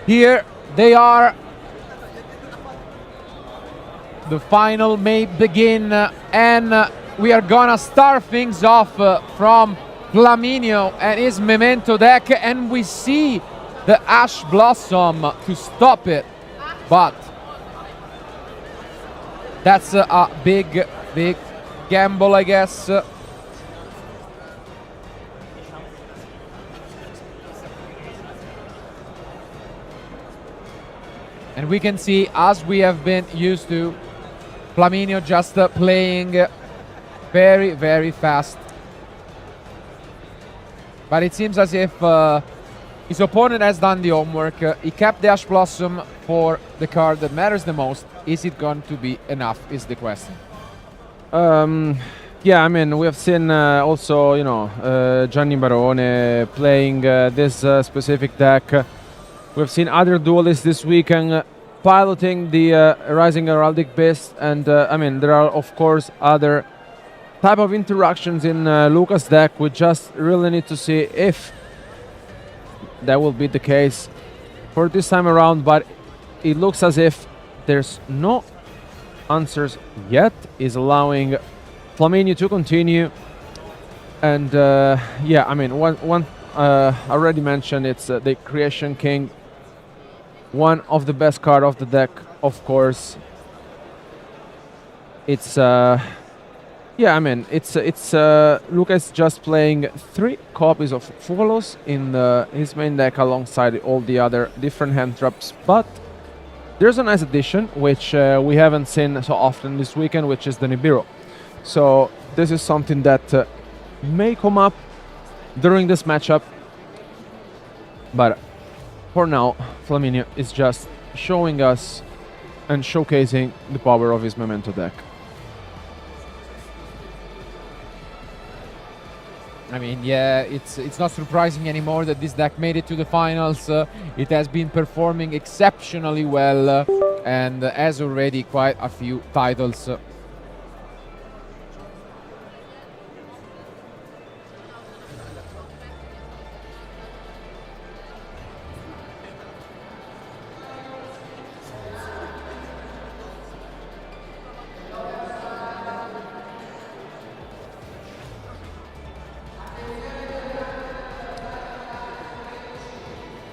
Here they are. The final may begin, and we are gonna start things off from Flaminio and his memento deck, and we see the Ash Blossom to stop it, but that's a big gamble, I guess. And we can see, as we have been used to, Flaminio just playing very fast. But it seems as if his opponent has done the homework. He kept the Ash Blossom for the card that matters the most. Is it going to be enough, is the question. Yeah, I mean, we have seen also, you know, Gianni Barone playing this specific deck. We've seen other duelists this weekend piloting the Rising Heraldic Beast, and I mean, there are of course other type of interactions in Luca's deck. We just really need to see if that will be the case for this time around, but it looks as if there's no answers yet. Is allowing Flaminio to continue, and yeah, I mean, one already mentioned, it's the Creation King, one of the best card of the deck, of course. It's yeah, I mean, it's Luca is just playing 3 copies of Fugalos in his main deck alongside all the other different hand traps, but there's a nice addition which we haven't seen so often this weekend, which is the Nibiru. So this is something that may come up during this matchup, but for now, Flaminio is just showing us and showcasing the power of his Memento deck. I mean, yeah, it's not surprising anymore that this deck made it to the finals. It has been performing exceptionally well and has already quite a few titles.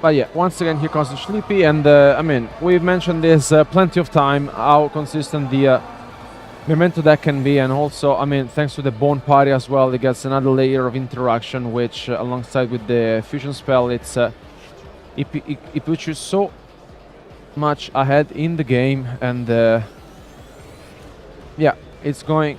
But yeah, once again, here comes the Sleepy, and I mean, we've mentioned this plenty of time, how consistent the Memento deck can be, and also, I mean, thanks to the Bone Party as well, it gets another layer of interaction, which alongside with the Fusion spell, it puts you so much ahead in the game, and yeah, it's going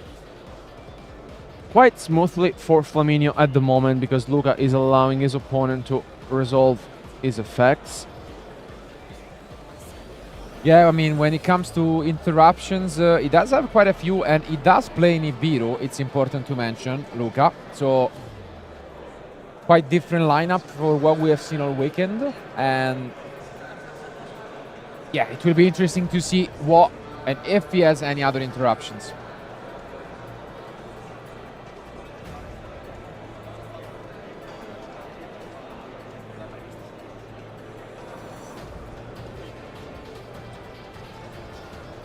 quite smoothly for Flaminio at the moment, because Luca is allowing his opponent to resolve his effects. Yeah, I mean, when it comes to interruptions, he does have quite a few, and he does play Nibiru, it's important to mention, Luca. So, quite different lineup for what we have seen all weekend. And yeah, it will be interesting to see what and if he has any other interruptions.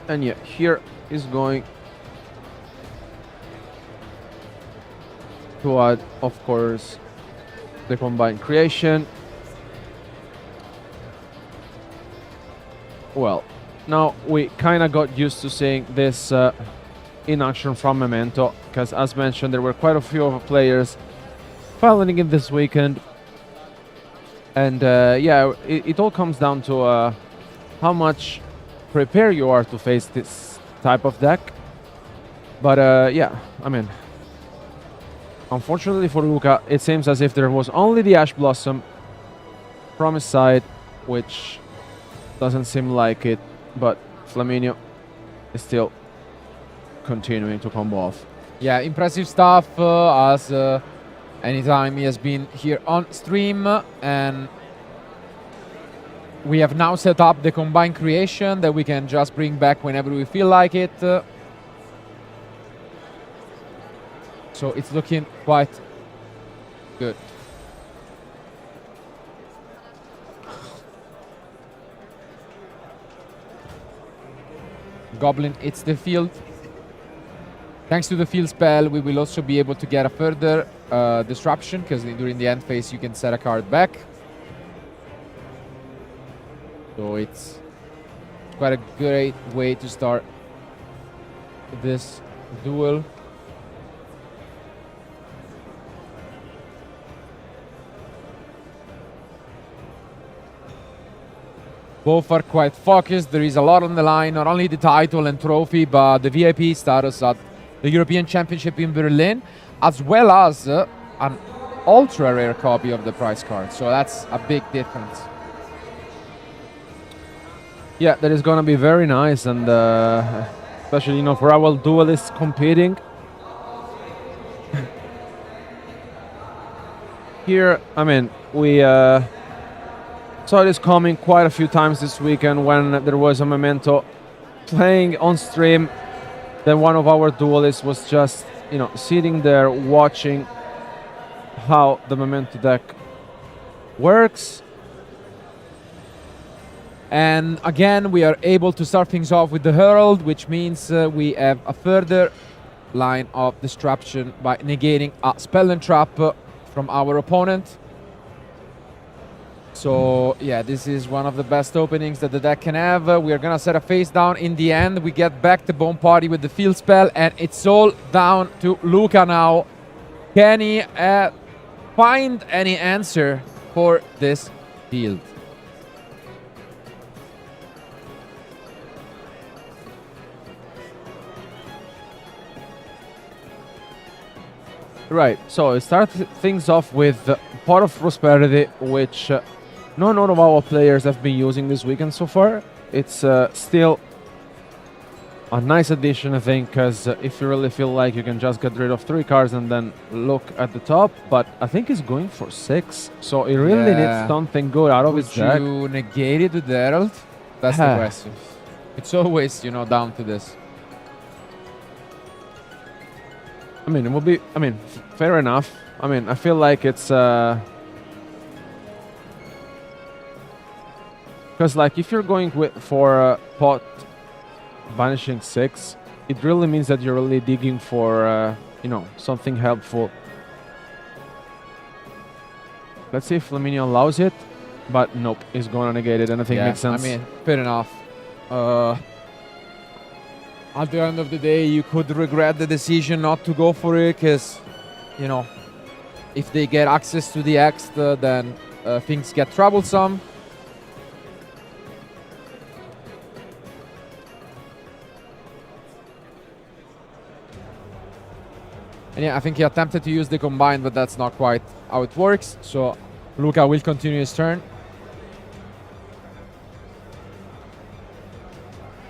And yeah, here is going to add, of course, the combined creation. Well, now we kind of got used to seeing this in action from Memento, because as mentioned, there were quite a few of players piloting it this weekend. And yeah, it all comes down to how much prepare you are to face this type of deck. But yeah, I mean, unfortunately for Luca, it seems as if there was only the Ash Blossom from his side, which doesn't seem like it, but Flaminio is still continuing to combo off. Yeah, impressive stuff as anytime he has been here on stream, and we have now set up the combined creation that we can just bring back whenever we feel like it. So it's looking quite good. Goblin hits the field. Thanks to the field spell, we will also be able to get a further disruption, because during the end phase you can set a card back. So it's quite a great way to start this duel. Both are quite focused. There is a lot on the line, not only the title and trophy, but the VIP status at the European Championship in Berlin, as well as an ultra rare copy of the prize card. So that's a big difference. Yeah, that is gonna be very nice, and especially, you know, for our duelists competing. Here, I mean, we saw this coming quite a few times this weekend when there was a Memento playing on stream. Then one of our duelists was just, you know, sitting there watching how the Memento deck works. And again, we are able to start things off with the Herald, which means we have a further line of disruption by negating a spell and trap from our opponent. So yeah, this is one of the best openings that the deck can have. We are gonna set a face down. In the end, we get back the Bone Party with the field spell, and it's all down to Luca now. Can he find any answer for this field? Right, so it starts things off with Pot of Prosperity, which none of our players have been using this weekend so far. It's still a nice addition, I think, because if you really feel like you can just get rid of 3 cards and then look at the top, but I think he's going for 6, so he really needs something good out of his deck. Would you negate it with the Herald? That's the question. It's always, you know, down to this. I mean, it will be, I mean, fair enough. I mean, I feel like it's because like if you're going for pot banishing 6, it really means that you're really digging for you know, something helpful. Let's see if Flaminio allows it, but nope, he's gonna negate it, and I think it makes sense. I mean, fair enough. At the end of the day, you could regret the decision not to go for it, because, you know, if they get access to the X, then things get troublesome. And yeah, I think he attempted to use the combine, but that's not quite how it works. So Luca will continue his turn.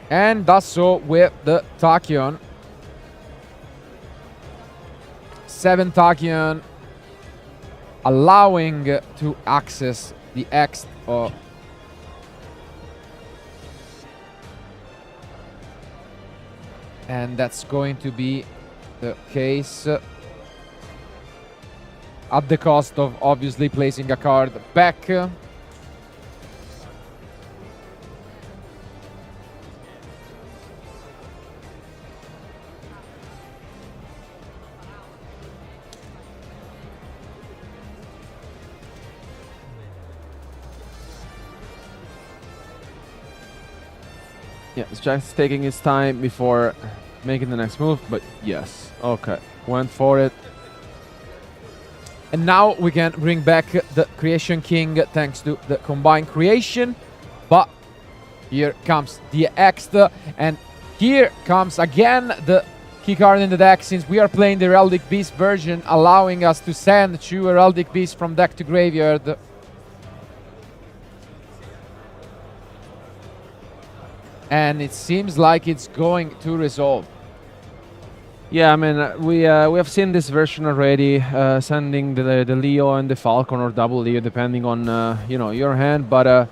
And does so with the Tachyon. 7 Tachyon, allowing to access the X. And that's going to be the case at the cost of obviously placing a card back. Yeah, it's just taking his time before making the next move, but yes. Okay, went for it. And now we can bring back the Creation King thanks to the combined creation. But here comes the X, and here comes again the key card in the deck, since we are playing the Heraldic Beast version, allowing us to send 2 Heraldic Beasts from deck to graveyard. And it seems like it's going to resolve. Yeah, I mean, we have seen this version already, sending the Leo and the Falcon, or double Leo, depending on you know, your hand. But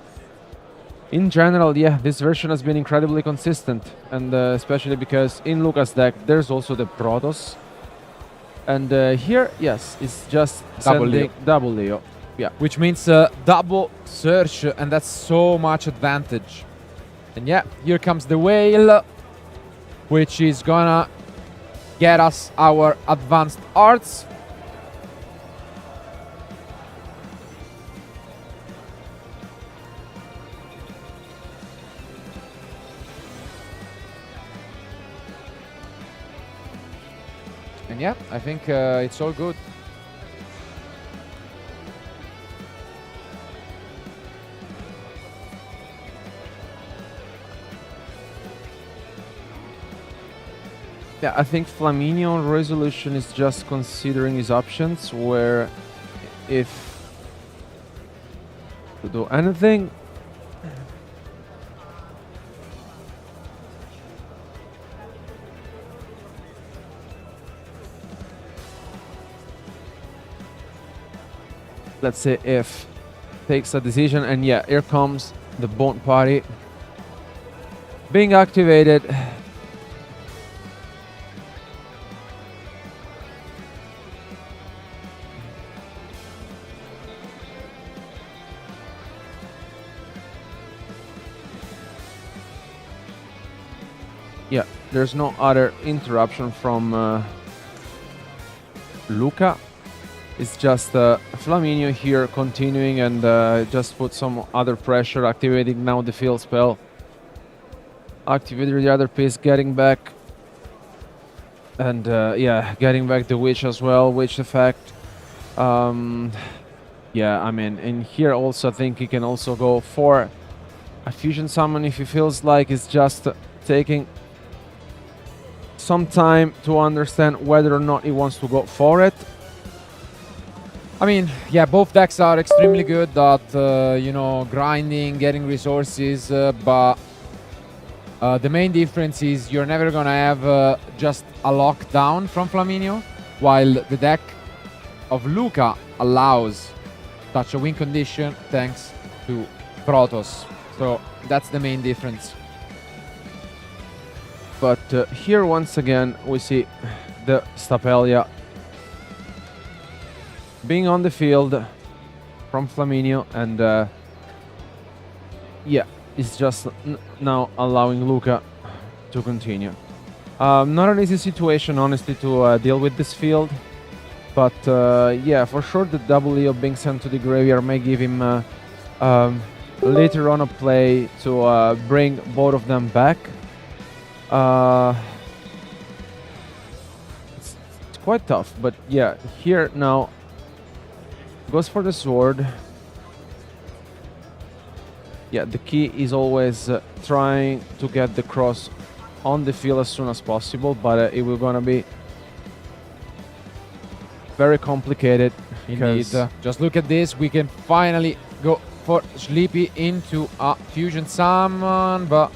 in general, yeah, this version has been incredibly consistent, and especially because in Luca's deck there's also the Protoss, and here, yes, it's just double Leo. Yeah, which means double search, and that's so much advantage. And yeah, here comes the Whale. which is gonna get us our advanced arts. And yeah, I think it's all good. Yeah, I think Flaminio resolution is just considering his options, where if to do anything, let's say if takes a decision, and yeah, here comes the Bone Party being activated. Yeah, there's no other interruption from Luca. It's just Flaminio here continuing and just put some other pressure, activating now the field spell. Activated the other piece, getting back. And yeah, getting back the witch as well, witch effect. Yeah, I mean, in here also I think he can also go for a fusion summon if he feels like it's just taking some time to understand whether or not he wants to go for it. I mean, yeah, both decks are extremely good at, you know, grinding, getting resources, but the main difference is you're never gonna have just a lockdown from Flaminio, while the deck of Luca allows such a win condition thanks to Protoss. So that's the main difference. But here once again we see the Stapelia being on the field from Flaminio, and yeah, it's just now allowing Luca to continue. Not an easy situation, honestly, to deal with this field, but yeah, for sure the double Leo being sent to the graveyard may give him later on a play to bring both of them back. It's quite tough, but yeah, here now goes for the sword. Yeah, the key is always trying to get the cross on the field as soon as possible, but it will gonna be very complicated. Indeed. Just look at this. We can finally go for Sleepy into a fusion summon, but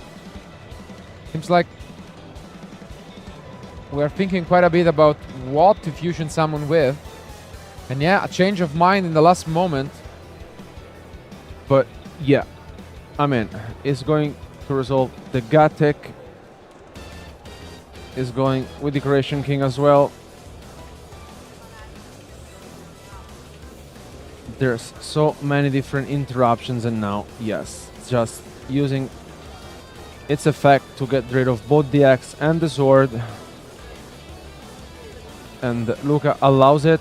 seems like we're thinking quite a bit about what to fusion summon with. And yeah, a change of mind in the last moment. But yeah, I mean, it's going to resolve the Gatek. Is going with the Creation King as well. There's so many different interruptions, and now, yes, just using its effect to get rid of both the axe and the sword. And Luca allows it.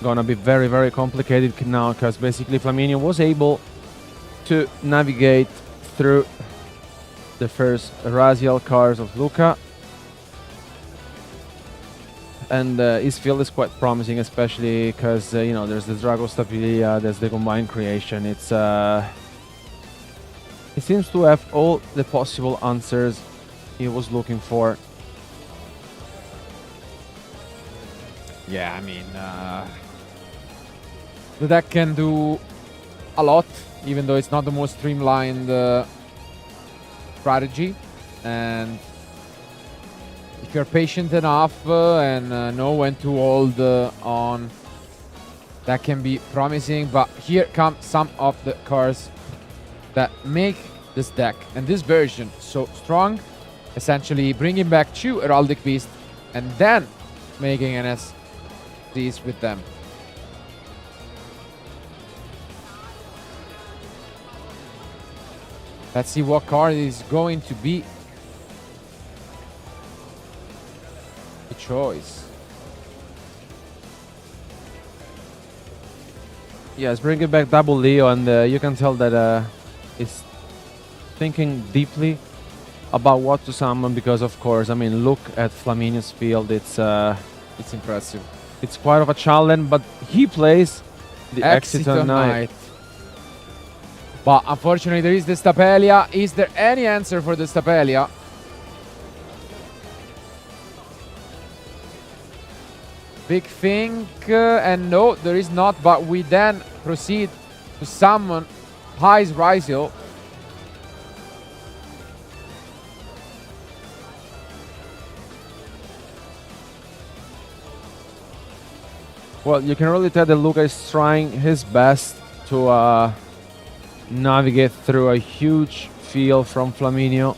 Gonna be very, very complicated now, because basically Flaminio was able to navigate through the first Raziel cards of Luca. And his field is quite promising, especially because, you know, there's the Drago Stabilia, there's the Combined Creation. It's it seems to have all the possible answers he was looking for. Yeah, I mean, the deck can do a lot, even though it's not the most streamlined strategy. And if you're patient enough and know when to hold on, that can be promising. But here come some of the cards that make this deck and this version so strong. Essentially bringing back 2 Heraldic Beasts and then making NSCs with them. Let's see what card is going to be the choice. Yes, bring it back double Leo, and you can tell that it's thinking deeply about what to summon, because of course, I mean, look at Flaminio's field. It's impressive. It's quite of a challenge, but he plays the Exciton Knight. But unfortunately, there is the Stapelia. Is there any answer for the Stapelia? Big think, and no, there is not. But we then proceed to summon High's Rizal. Well, you can really tell that Luca is trying his best to navigate through a huge field from Flaminio.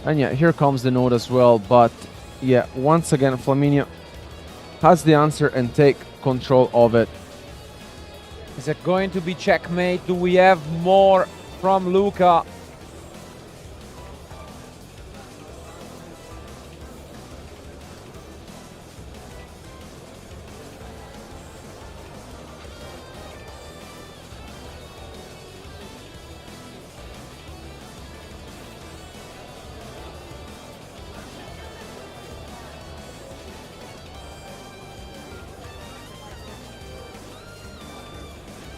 And yeah, here comes the note as well, but yeah, once again, Flaminio has the answer and take control of it. Is it going to be checkmate? Do we have more from Luca?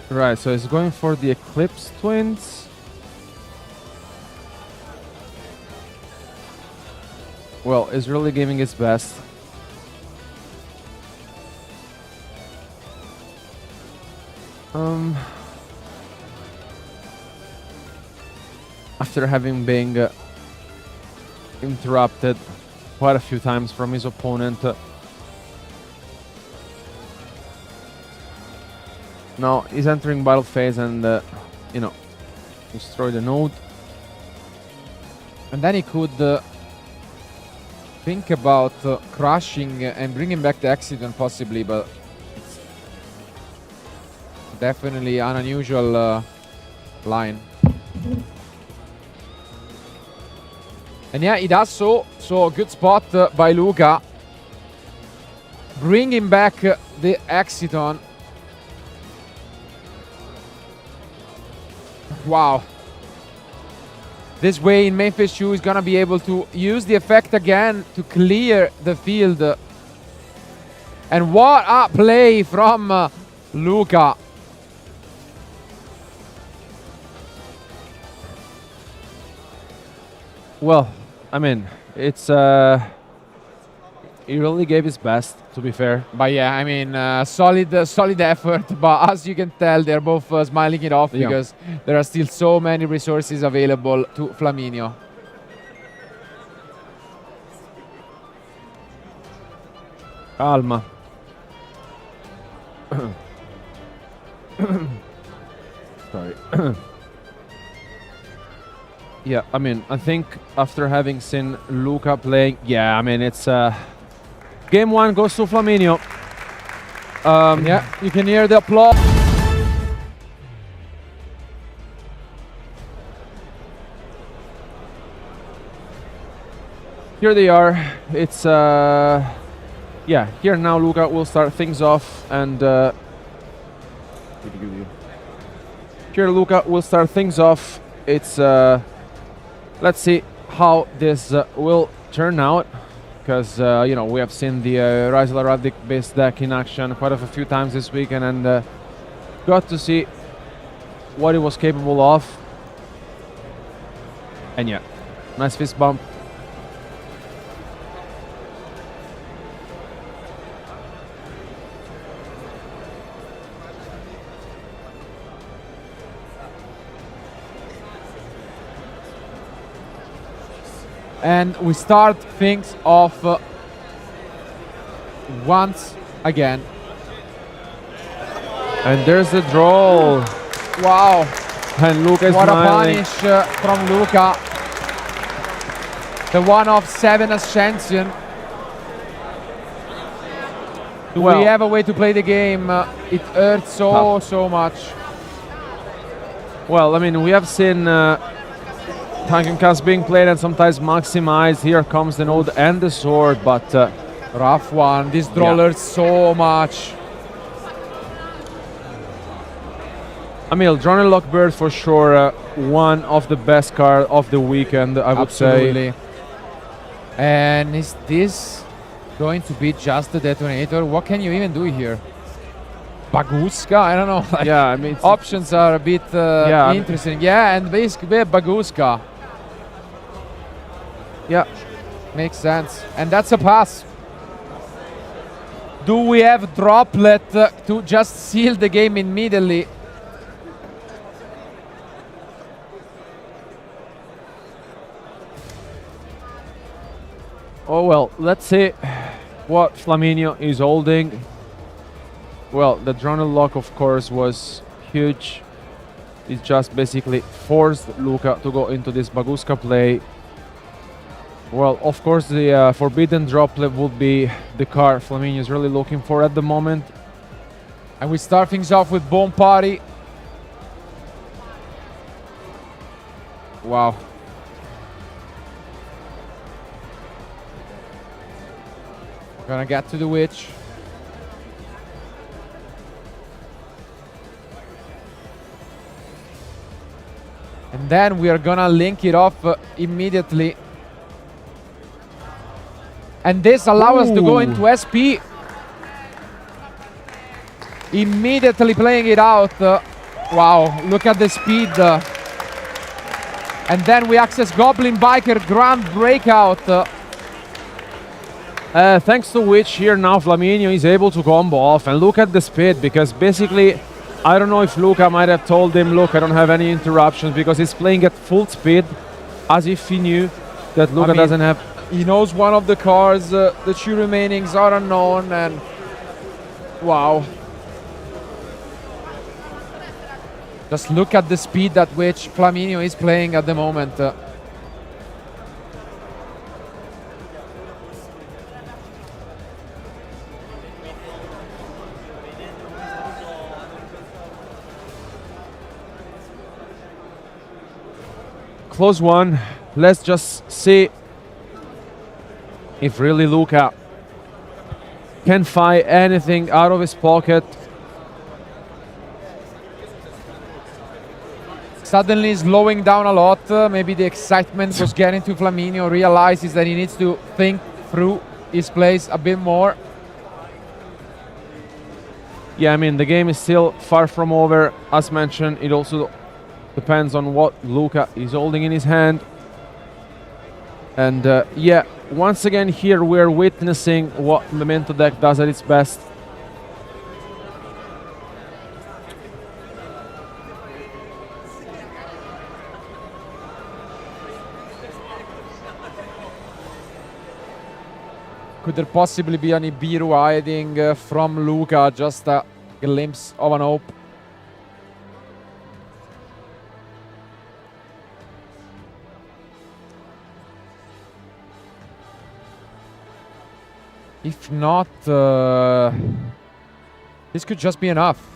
Right, so he's going for the Eclipse Twins. Well, he's really giving his best. After having been interrupted quite a few times from his opponent, now he's entering battle phase and, you know, destroy the node. And then he could think about crushing and bringing back the Exciton possibly, but it's definitely an unusual line. And yeah, he does so. So a good spot by Luca. Bringing back the Exciton. Wow. This way in main phase 2 is gonna be able to use the effect again to clear the field. And what a play from Luca. Well, I mean, it's he really gave his best, to be fair. But yeah, I mean, solid effort. But as you can tell, they're both smiling it off because there are still so many resources available to Flaminio. Calma. Sorry. Yeah, I mean, I think after having seen Luca playing, yeah, I mean, it's game one goes to Flaminio. Yeah, you can hear the applause. Here they are. It's yeah, here now Luca will start things off, and here Luca will start things off. It's let's see how this will turn out, because you know, we have seen the Rizal Heraldic based deck in action quite a few times this weekend, and got to see what it was capable of. And yeah, nice fist bump. And we start things off once again. And there's the draw. Wow, And Luca is what a smiling. punish from Luca. The one of 7 ascension. Do Well- we have a way to play the game? It hurts so much. Well, I mean, we have seen tank and cast being played and sometimes maximized. Here comes the node and the sword, but Rough one. This draw Yeah. hurts so much. I mean, Drone and Lockbird for sure, one of the best cards of the weekend, I would say. Absolutely. And is this going to be just the detonator? What can you even do here? Baguska? I don't know. Like, Yeah, I mean, it's- options are a bit Yeah, I mean- interesting. Yeah, and basically we have Baguska. yeah. Makes sense. And that's a pass. Do we have Droplet to just seal the game immediately? Oh well, let's see what Flaminio is holding. Well, the drone lock, of course, was huge. It just basically forced Luca to go into this Baguska play. Well, of course, the forbidden droplet would be the card Flaminio is really looking for at the moment. And we start things off with Bone Party. Wow. Gonna get to the witch. And then we are gonna link it off immediately. And this allows us to go Ooh. into SP. Immediately playing it out. Wow, look at the speed. And then we access Goblin Biker Grand Breakout. Thanks to which here now Flaminio is able to combo off, and look at the speed, because basically I don't know if Luca might have told him, look, I don't have any interruptions, because he's playing at full speed as if he knew that Luca mean, doesn't have. He knows one of the cards, the 2 remainings are unknown, and wow. Just look at the speed at which Flaminio is playing at the moment. Close one. Let's just see if really Luca can find anything out of his pocket. Suddenly slowing down a lot. Maybe the excitement was getting to Flaminio. Realizes that he needs to think through his plays a bit more. Yeah, I mean, the game is still far from over. As mentioned, it also depends on what Luca is holding in his hand. And yeah, once again here we're witnessing what Memento deck does at its best. Could there possibly be any Biru hiding from Luca? Just a glimpse of an hope. If not, this could just be enough.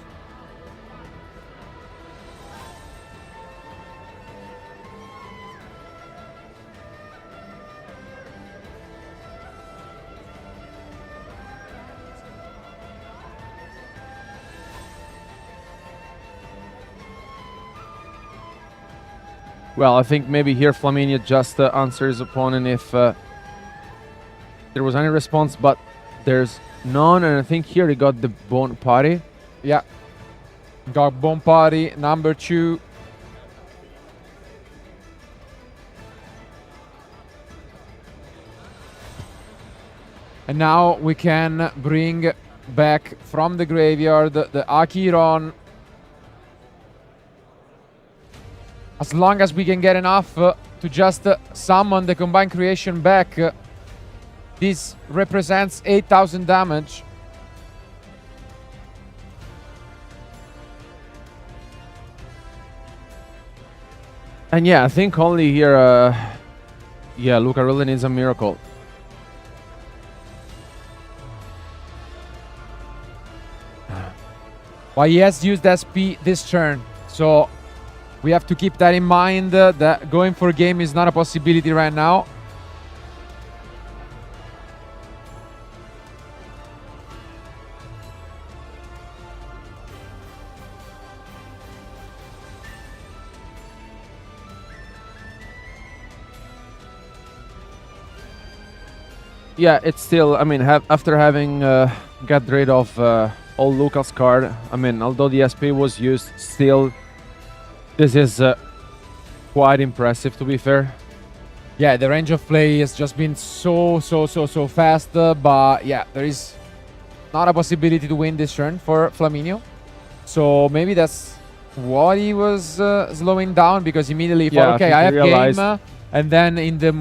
Well, I think maybe here Flaminio just answers his opponent if there was any response, but there's none, and I think here he got the Bone Party. Yeah. Got Bone Party, number 2. And now we can bring back from the graveyard the Akiron. As long as we can get enough to just summon the Combined Creation back, this represents 8,000 damage. And yeah, I think only here, yeah, Luca really needs a miracle. But he has used SP this turn, so we have to keep that in mind, that going for game is not a possibility right now. Yeah, it's still, I mean, after having got rid of all Luca's card, I mean, although the SP was used, still, this is quite impressive, to be fair. Yeah, the range of play has just been so fast, but yeah, there is not a possibility to win this turn for Flaminio. So maybe that's what he was slowing down, because immediately he thought, okay, I have game, and then in the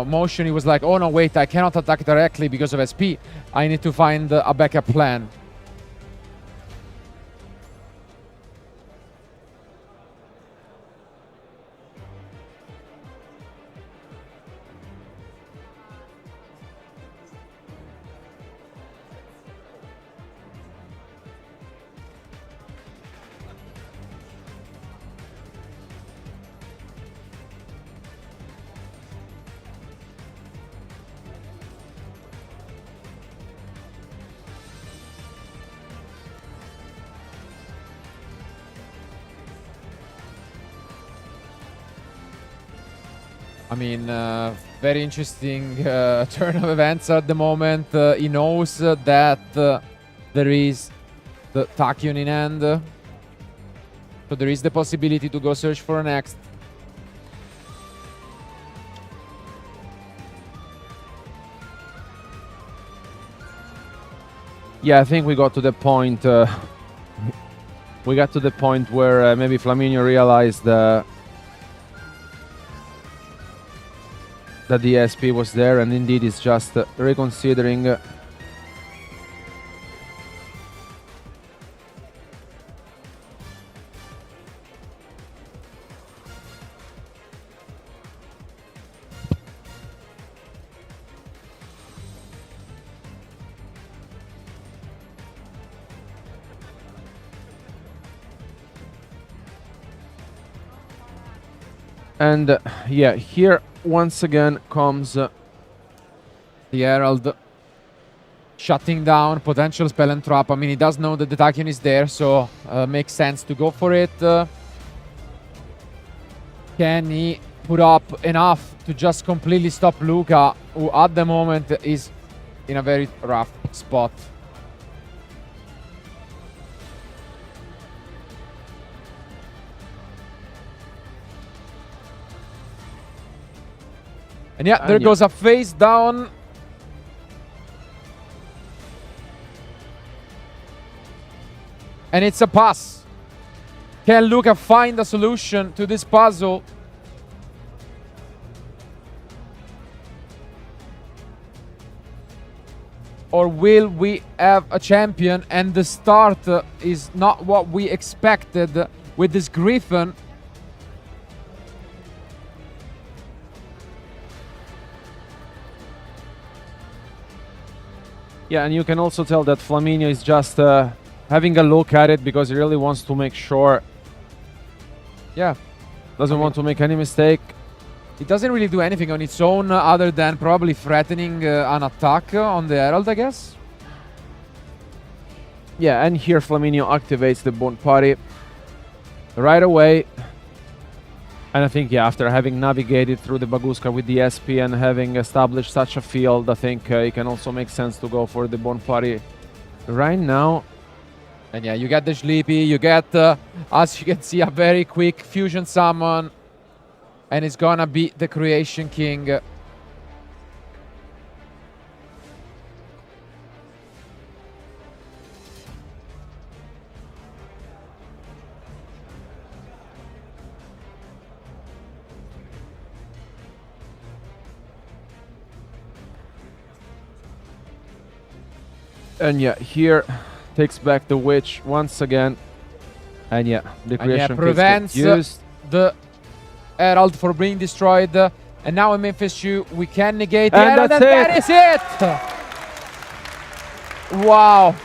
motion he was like, oh no, wait, I cannot attack directly because of SP. I need to find a backup plan. I mean, very interesting turn of events at the moment. He knows that there is the Tachyon in hand. So there is the possibility to go search for a next. Yeah, I think we got to the point. We got to the point where maybe Flaminio realized that the SP was there, and indeed is just reconsidering. And yeah, here once again comes the Herald, shutting down potential spell and trap. I mean, he does know that the Tachyon is there, so makes sense to go for it. Can he put up enough to just completely stop Luca, who at the moment is in a very rough spot? And yeah, there goes a face down. And it's a pass. Can Luca find a solution to this puzzle? Or will we have a champion? And the start is not what we expected with this Griffin. Yeah, and you can also tell that Flaminio is just having a look at it because he really wants to make sure. Yeah. Doesn't want to make any mistake. It doesn't really do anything on its own other than probably threatening an attack on the Herald, I guess. Yeah, and here Flaminio activates the Bone Party right away. And I think, yeah, after having navigated through the Baguska with the SP and having established such a field, I think it can also make sense to go for the Bone Party right now. And yeah, you get the Sleepy, you get, as you can see, a very quick fusion summon. And it's gonna be the Creation King. And yeah, here takes back the Witch once again. And yeah, the Creation King prevents used. the Herald for being destroyed. And now in Memphis 2, we can negate the And Herald, that's and that is it! Wow.